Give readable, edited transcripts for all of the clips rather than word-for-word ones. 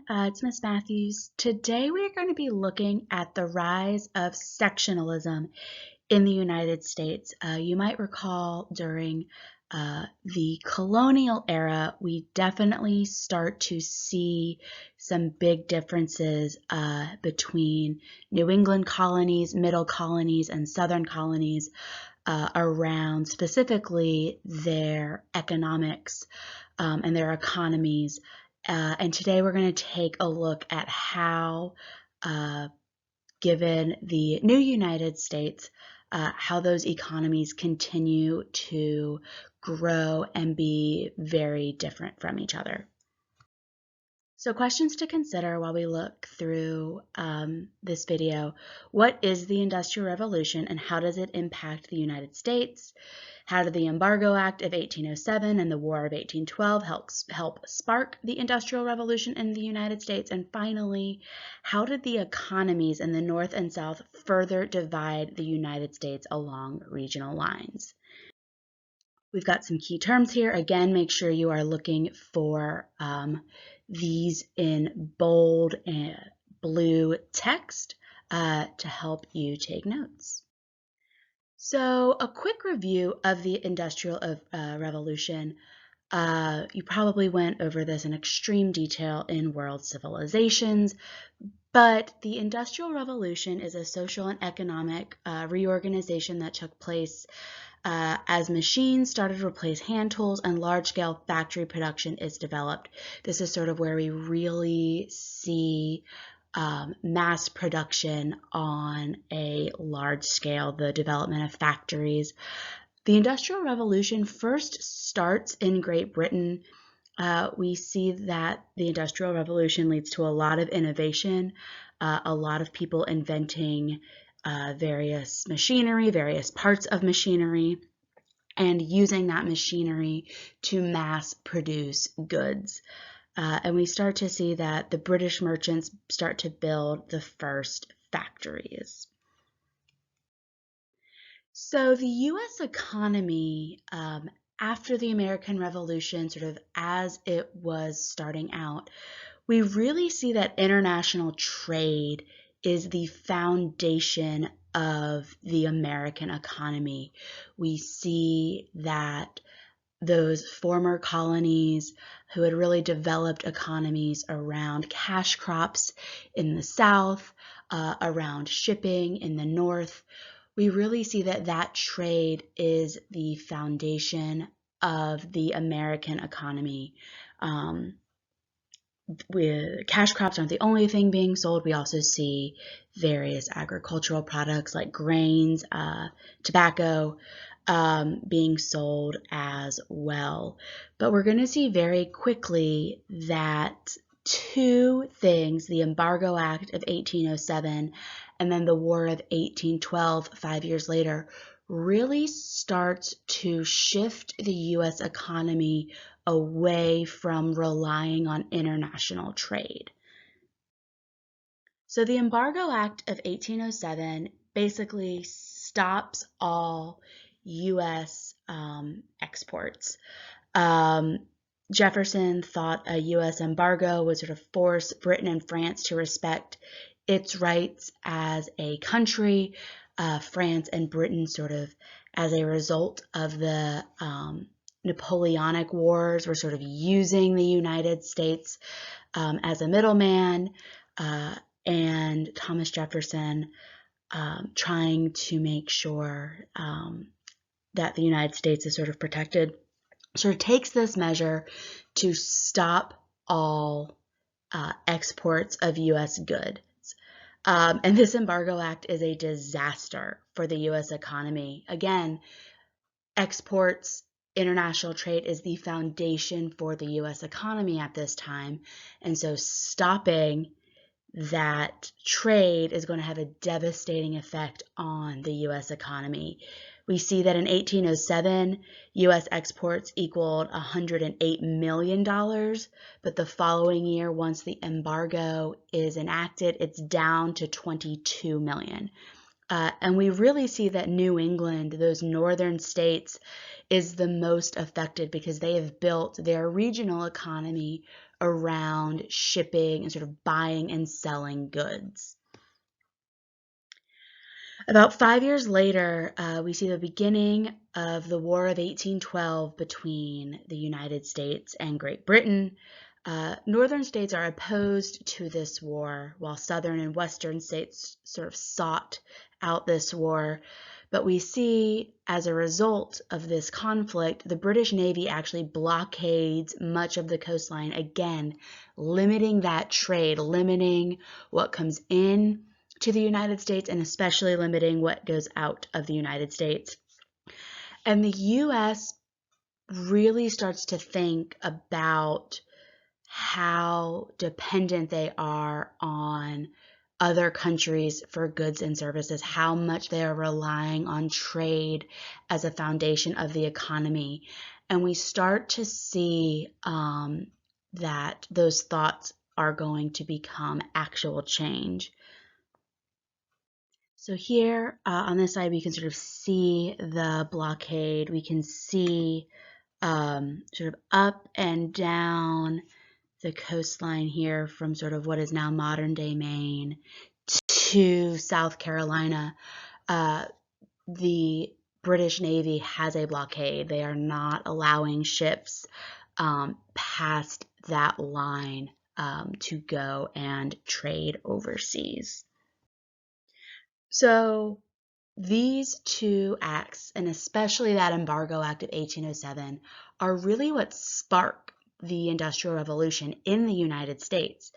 It's Miss Matthews. Today we're going to be looking at the rise of sectionalism in the United States. You might recall during the colonial era, we definitely start to see some big differences between New England colonies, middle colonies, and southern colonies around specifically their economics and their economies. And today we're going to take a look at how, given the new United States, how those economies continue to grow and be very different from each other. So questions to consider while we look through this video. What is the Industrial Revolution and how does it impact the United States? How did the Embargo Act of 1807 and the War of 1812 help spark the Industrial Revolution in the United States? And finally, how did the economies in the North and South further divide the United States along regional lines? We've got some key terms here. Again, make sure you are looking for these in bold and blue text to help you take notes. So a quick review of the Industrial Revolution. You probably went over this in extreme detail in World Civilizations, but the Industrial Revolution is a social and economic reorganization that took place as machines started to replace hand tools and large-scale factory production is developed. This is sort of where we really see mass production on a large scale, the development of factories. The Industrial Revolution first starts in Great Britain. We see that the Industrial Revolution leads to a lot of innovation, a lot of people inventing various machinery, various parts of machinery, and using that machinery to mass produce goods. And we start to see that the British merchants start to build the first factories. So the U.S. economy, after the American Revolution, sort of as it was starting out, we really see that international trade is the foundation of the American economy. We see that those former colonies who had really developed economies around cash crops in the South, around shipping in the North, we really see that that trade is the foundation of the American economy. Cash crops aren't the only thing being sold. We also see various agricultural products like grains, tobacco being sold as well. But we're going to see very quickly that two things, the Embargo Act of 1807 and then the War of 1812, 5 years later, really starts to shift the U.S. economy away from relying on international trade. So the Embargo Act of 1807 basically stops all U.S. exports. Jefferson thought a U.S. embargo would sort of force Britain and France to respect its rights as a country. France and Britain sort of, as a result of the Napoleonic Wars, were sort of using the United States as a middleman, and Thomas Jefferson trying to make sure that the United States is sort of protected, sort of takes this measure to stop all exports of U.S. goods. And this Embargo Act is a disaster for the U.S. economy. Again, exports, international trade is the foundation for the U.S. economy at this time. And so stopping that trade is going to have a devastating effect on the U.S. economy. We see that in 1807, U.S. exports equaled $108 million, but the following year, once the embargo is enacted, it's down to $22 million. And we really see that New England, those northern states, is the most affected because they have built their regional economy around shipping and sort of buying and selling goods. About 5 years later, we see the beginning of the War of 1812 between the United States and Great Britain. Northern states are opposed to this war, while southern and western states sort of sought out this war. But we see, as a result of this conflict, the British Navy actually blockades much of the coastline, again, limiting that trade, limiting what comes in to the United States, and especially limiting what goes out of the United States. And the U.S. really starts to think about how dependent they are on other countries for goods and services, how much they are relying on trade as a foundation of the economy. And we start to see that those thoughts are going to become actual change. So here on this side, we can sort of see the blockade. We can see sort of up and down the coastline here from sort of what is now modern day Maine to South Carolina. The British Navy has a blockade. They are not allowing ships past that line to go and trade overseas. So these two acts, and especially that Embargo Act of 1807, are really what spark the Industrial Revolution in the United States.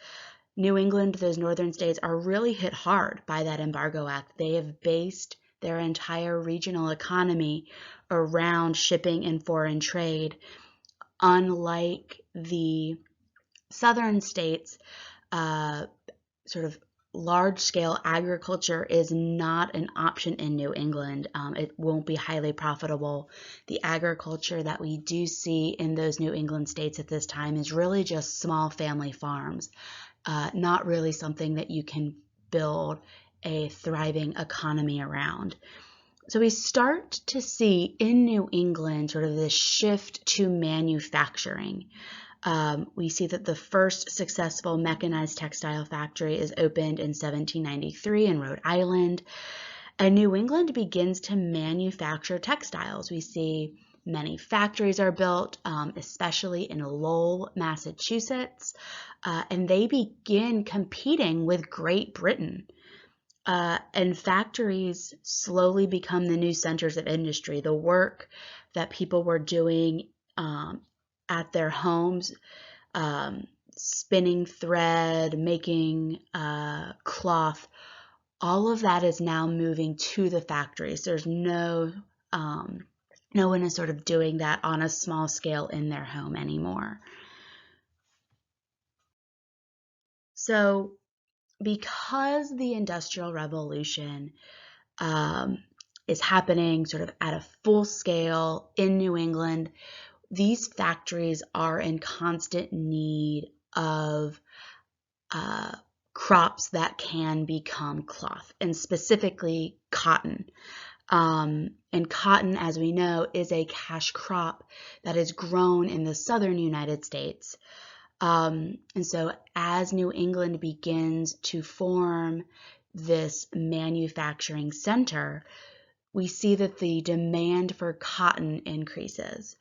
New England, those northern states, are really hit hard by that Embargo Act. They have based their entire regional economy around shipping and foreign trade. Unlike the southern states, sort of large-scale agriculture is not an option in New England. It won't be highly profitable. The agriculture that we do see in those New England states at this time is really just small family farms, not really something that you can build a thriving economy around. So we start to see in New England sort of this shift to manufacturing. We see that the first successful mechanized textile factory is opened in 1793 in Rhode Island, and New England begins to manufacture textiles. We see many factories are built, especially in Lowell, Massachusetts, and they begin competing with Great Britain. And factories slowly become the new centers of industry. The work that people were doing at their homes, spinning thread, making cloth, all of that is now moving to the factories. There's no one is sort of doing that on a small scale in their home anymore. So because the Industrial Revolution is happening sort of at a full scale in New England, these factories are in constant need of crops that can become cloth, and specifically cotton. And cotton, as we know, is a cash crop that is grown in the southern United States. And so as New England begins to form this manufacturing center, we see that the demand for cotton increases.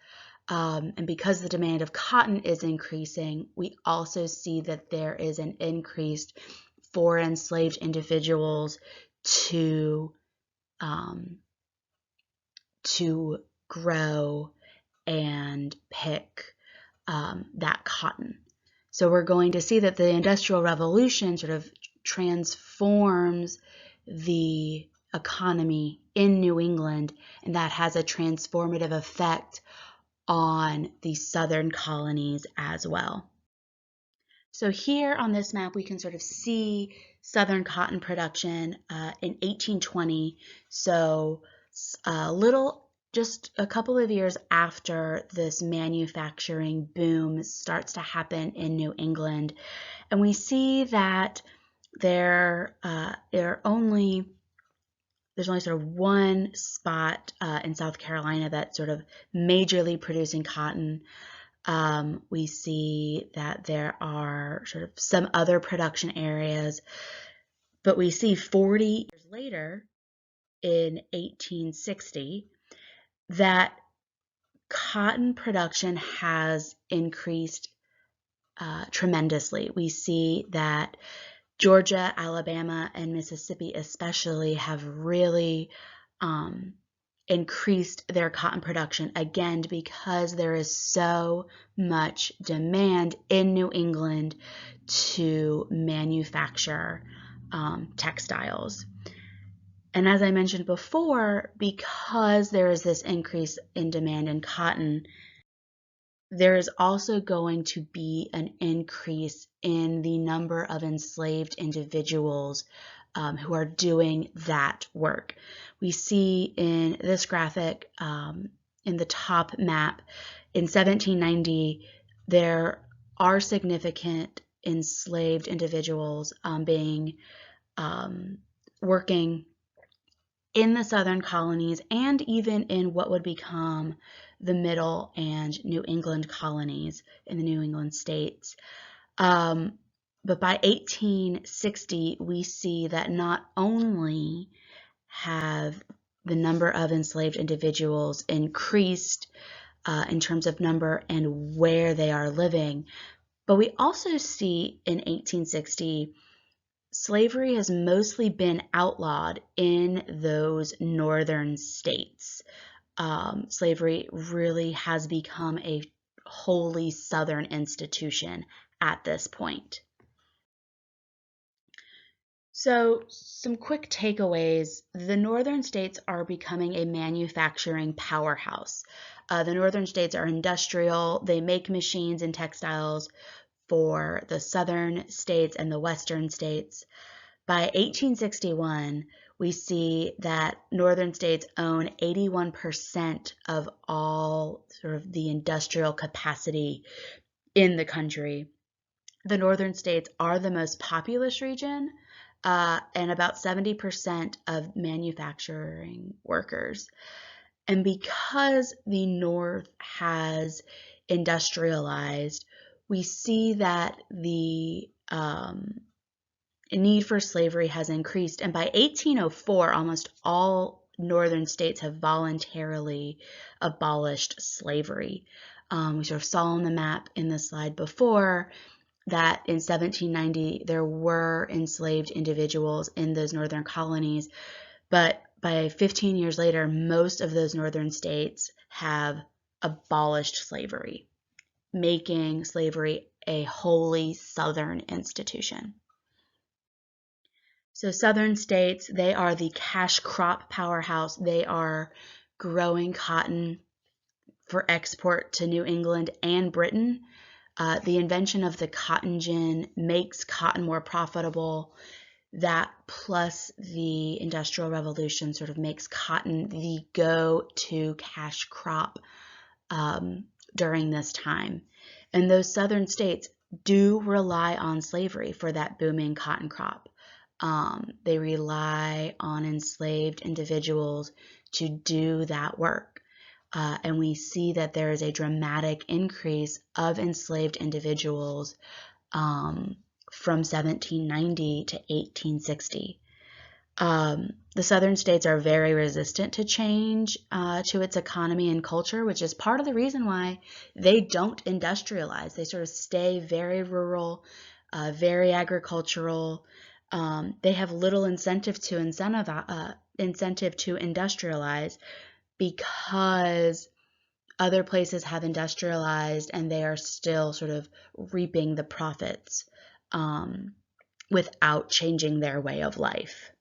And because the demand of cotton is increasing, we also see that there is an increased for enslaved individuals to grow and pick that cotton. So we're going to see that the Industrial Revolution sort of transforms the economy in New England, and that has a transformative effect on the southern colonies as well. So here on this map, we can sort of see southern cotton production in 1820. So just a couple of years after this manufacturing boom starts to happen in New England. And we see that there's only sort of one spot in South Carolina that's sort of majorly producing cotton. We see that there are sort of some other production areas, but we see 40 years later in 1860 that cotton production has increased tremendously. We see that Georgia, Alabama, and Mississippi especially have really increased their cotton production, again, because there is so much demand in New England to manufacture textiles. And as I mentioned before, because there is this increase in demand in cotton, there is also going to be an increase in the number of enslaved individuals who are doing that work. We see in this graphic, in the top map, in 1790, there are significant enslaved individuals working in the southern colonies and even in what would become the middle and New England colonies in the New England states. But by 1860, we see that not only have the number of enslaved individuals increased in terms of number and where they are living, but we also see in 1860 slavery has mostly been outlawed in those northern states. Slavery really has become a wholly southern institution at this point. So, some quick takeaways. The northern states are becoming a manufacturing powerhouse. The northern states are industrial. They make machines and textiles for the southern states and the western states. By 1861, we see that northern states own 81% of all sort of the industrial capacity in the country. The northern states are the most populous region, and about 70% of manufacturing workers. And because the North has industrialized, we see that the need for slavery has increased. And by 1804, almost all northern states have voluntarily abolished slavery. We sort of saw on the map in the slide before that in 1790 there were enslaved individuals in those northern colonies, but by 15 years later, most of those northern states have abolished slavery, making slavery a wholly southern institution. So southern states, they are the cash crop powerhouse. They are growing cotton for export to New England and Britain. The invention of the cotton gin makes cotton more profitable. That plus the Industrial Revolution sort of makes cotton the go-to cash crop during this time. And those southern states do rely on slavery for that booming cotton crop. They rely on enslaved individuals to do that work. And we see that there is a dramatic increase of enslaved individuals from 1790 to 1860. The southern states are very resistant to change to its economy and culture, which is part of the reason why they don't industrialize. They sort of stay very rural, very agricultural. They have little incentive to industrialize because other places have industrialized and they are still sort of reaping the profits without changing their way of life.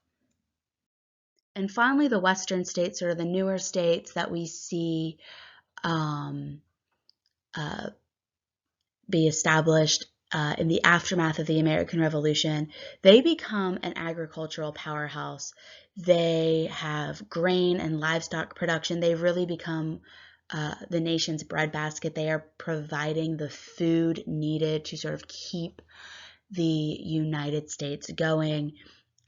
And finally, the western states, sort of the newer states that we see be established in the aftermath of the American Revolution, they become an agricultural powerhouse. They have grain and livestock production. They really become the nation's breadbasket. They are providing the food needed to sort of keep the United States going.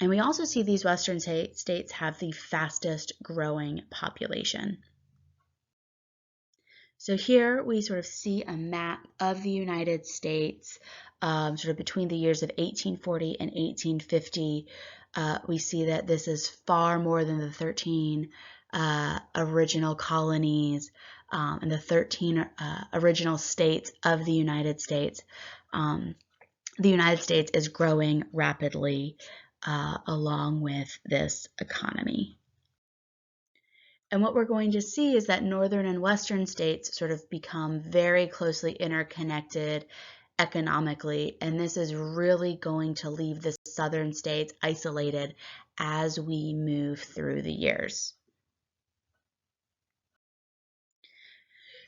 And we also see these western states have the fastest growing population. So here we sort of see a map of the United States, sort of between the years of 1840 and 1850. We see that this is far more than the 13 original colonies and the 13 original states of the United States. The United States is growing rapidly along with this economy. And what we're going to see is that northern and western states sort of become very closely interconnected economically, and this is really going to leave the southern states isolated as we move through the years.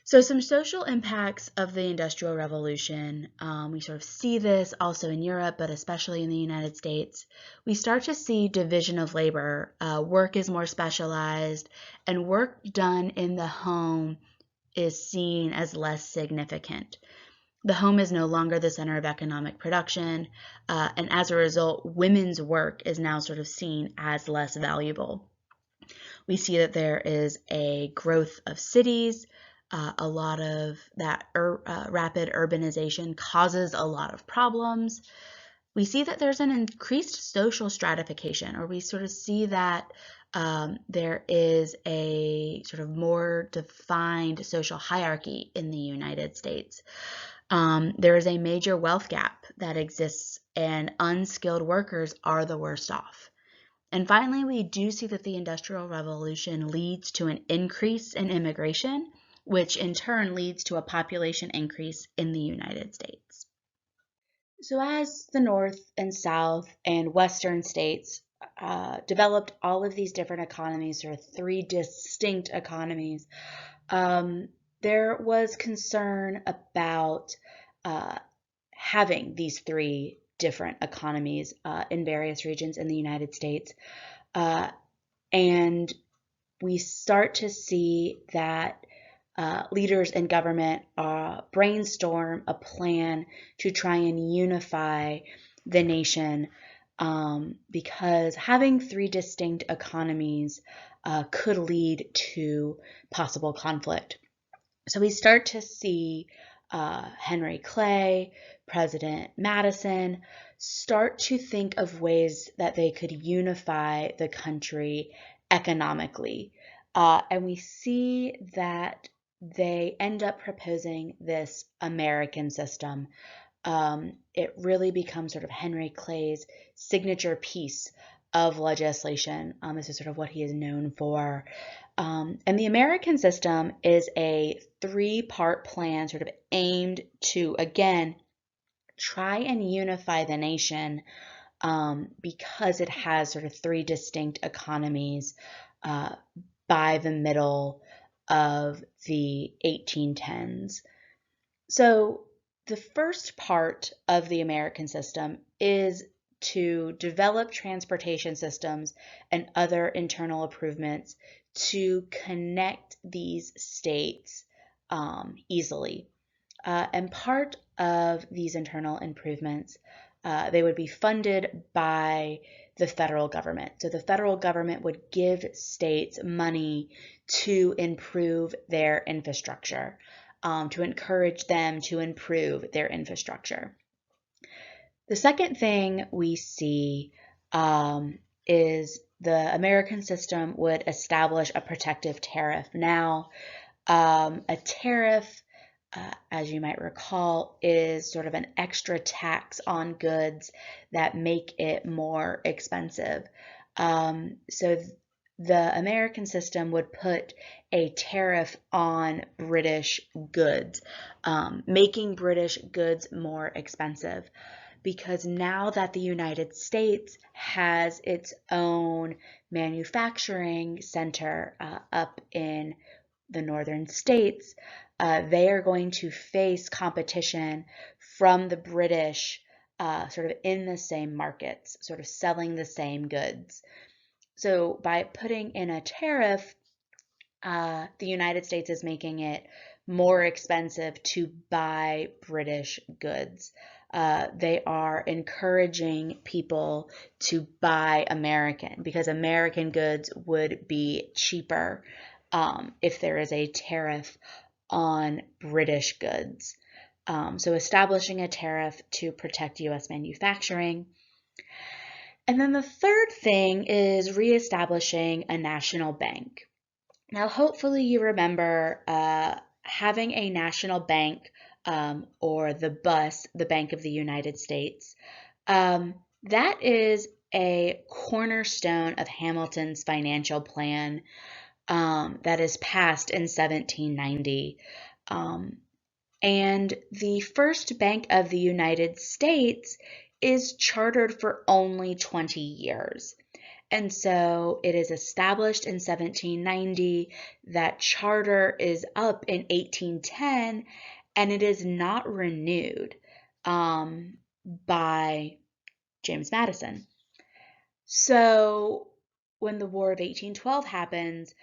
So some social impacts of the Industrial Revolution, we sort of see this also in Europe, but especially in the United States. We start to see division of labor. Work is more specialized, and work done in the home is seen as less significant. The home is no longer the center of economic production, and as a result, women's work is now sort of seen as less valuable. We see that there is a growth of cities. A lot of that rapid urbanization causes a lot of problems. We see that there's an increased social stratification, or we sort of see that there is a sort of more defined social hierarchy in the United States. There is a major wealth gap that exists, and unskilled workers are the worst off. And finally, we do see that the Industrial Revolution leads to an increase in immigration, which in turn leads to a population increase in the United States. So as the North and South and Western states developed all of these different economies, or three distinct economies, there was concern about having these three different economies in various regions in the United States. And we start to see that leaders in government brainstorm a plan to try and unify the nation, because having three distinct economies could lead to possible conflict. So we start to see Henry Clay, President Madison start to think of ways that they could unify the country economically. And we see that they end up proposing this American system. It really becomes sort of Henry Clay's signature piece of legislation. This is sort of what he is known for. And the American system is a three-part plan sort of aimed to, again, try and unify the nation because it has sort of three distinct economies by the middle of the 1810s. So the first part of the American system is to develop transportation systems and other internal improvements to connect these states easily. And part of these internal improvements, they would be funded by the federal government. So the federal government would give states money to improve their infrastructure, to encourage them to improve their infrastructure. The second thing we see is the American system would establish a protective tariff. Now, a tariff, as you might recall, is sort of an extra tax on goods that make it more expensive. So the American system would put a tariff on British goods, making British goods more expensive. Because now that the United States has its own manufacturing center up in the northern states, they are going to face competition from the British sort of in the same markets, sort of selling the same goods. So by putting in a tariff, the United States is making it more expensive to buy British goods. They are encouraging people to buy American because American goods would be cheaper if there is a tariff on British goods. So establishing a tariff to protect U.S. manufacturing. And then the third thing is reestablishing a national bank. Now, hopefully you remember having a national bank, or the BUS, the Bank of the United States. That is a cornerstone of Hamilton's financial plan that is passed in 1790. And the first Bank of the United States is chartered for only 20 years. And so it is established in 1790. That charter is up in 1810, and it is not renewed by James Madison. So when the War of 1812 happens,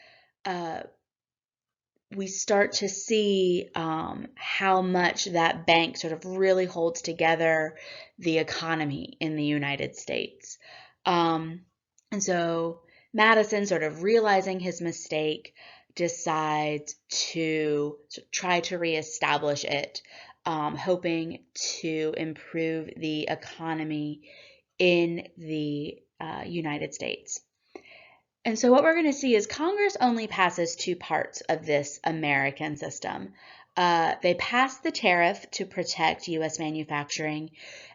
we start to see how much that bank sort of really holds together the economy in the United States. And so Madison, sort of realizing his mistake, decides to try to reestablish it, hoping to improve the economy in the United States. And so what we're going to see is Congress only passes two parts of this American system. They pass the tariff to protect U.S. manufacturing,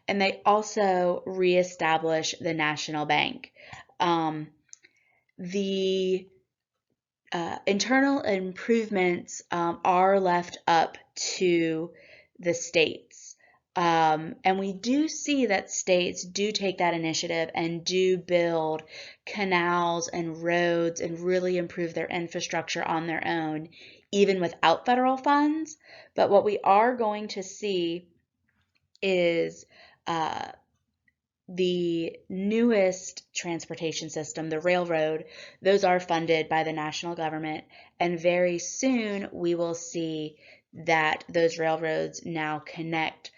and they also reestablish the national bank. The internal improvements are left up to the states. And we do see that states do take that initiative and do build canals and roads and really improve their infrastructure on their own, even without federal funds. But what we are going to see is the newest transportation system, the railroad, those are funded by the national government. And very soon we will see that those railroads now connect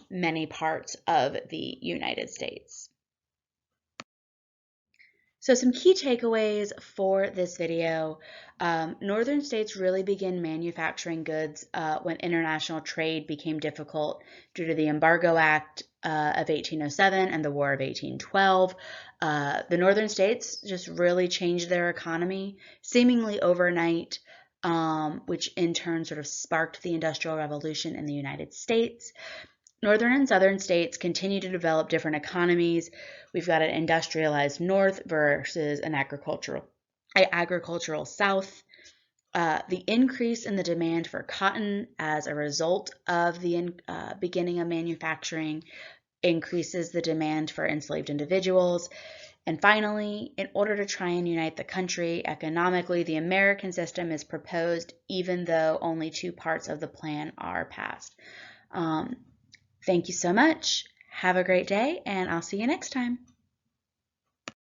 many parts of the United States. So some key takeaways for this video. Northern states really began manufacturing goods when international trade became difficult due to the Embargo Act of 1807 and the War of 1812. The northern states just really changed their economy seemingly overnight, which in turn sort of sparked the Industrial Revolution in the United States. Northern and southern states continue to develop different economies. We've got an industrialized north versus an agricultural south. The increase in the demand for cotton as a result of the beginning of manufacturing increases the demand for enslaved individuals. And finally, in order to try and unite the country economically, the American system is proposed, even though only two parts of the plan are passed. Thank you so much. Have a great day, and I'll see you next time.